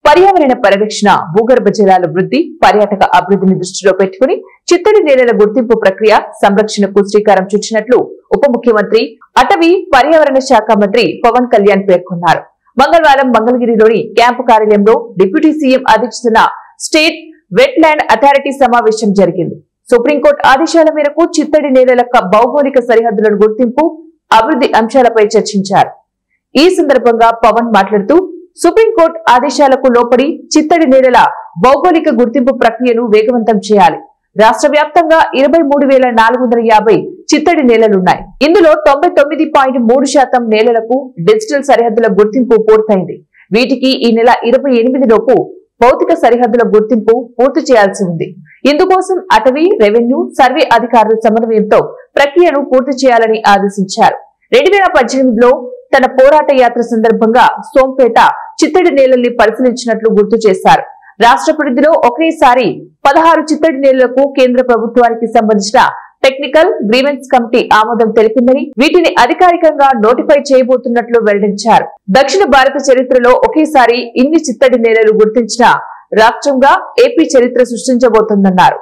పర్యావరణ పరిరక్షణ, భూగర్భ జలాల వృద్ధి, పర్యాటక అభివృద్ధిని దృష్టిలో పెట్టుకుని చిత్తడి నేలల గుర్తింపు ప్రక్రియ సంరక్షణకు శ్రీకారం చుట్టినట్లు ఉప ముఖ్యమంత్రి, అటవీ పర్యావరణ శాఖ మంత్రి పవన్ కళ్యాణ్ పేర్కొన్నారు. మంగళవారం మంగళగిరిలోని క్యాంపు కార్యాలయంలో డిప్యూటీ సీఎం అధ్యక్షతన స్టేట్ వెట్ ల్యాండ్ అథారిటీ సమావేశం జరిగింది. సుప్రీంకోర్టు ఆదేశాల మేరకు చిత్తడి నేలల భౌగోళిక సరిహద్దులను గుర్తింపు, అభివృద్ధి అంశాలపై చర్చించారు. ఈ సందర్భంగా పవన్ మాట్లాడుతూ, సుప్రీంకోర్టు ఆదేశాలకు లోపడి చిత్తడి నేలల భౌగోళిక గుర్తింపు ప్రక్రియను వేగవంతం చేయాలి. రాష్ట్ర వ్యాప్తంగా 23,450 చిత్తడి నేలలున్నాయి. ఇందులో 99.3% నేలలకు డిజిటల్ సరిహద్దుల గుర్తింపు పూర్తయింది. వీటికి ఈ నెల 28 లోపు భౌతిక సరిహద్దుల గుర్తింపు పూర్తి చేయాల్సి ఉంది. ఇందుకోసం అటవీ, రెవెన్యూ, సర్వే అధికారుల సమన్వయంతో ప్రక్రియను పూర్తి చేయాలని ఆదేశించారు. 2018లో తన పోరాట యాత్ర సందర్భంగా సోంపేట చిత్తడి నేలల్ని పరిశీలించినట్లు గుర్తు చేశారు. రాష్ట్ర పరిధిలో ఒకేసారి 16 చిత్తడి నేలలకు కేంద్ర ప్రభుత్వానికి సంబంధించిన టెక్నికల్ గ్రీవెన్స్ కమిటీ ఆమోదం తెలిపిందని, వీటిని అధికారికంగా నోటిఫై చేయబోతున్నట్లు వెల్లడించారు. దక్షిణ భారత చరిత్రలో ఒకేసారి ఇన్ని చిత్తడి నేలలు గుర్తించిన రాష్ట్రంగా ఏపీ చరిత్ర సృష్టించబోతోందన్నారు.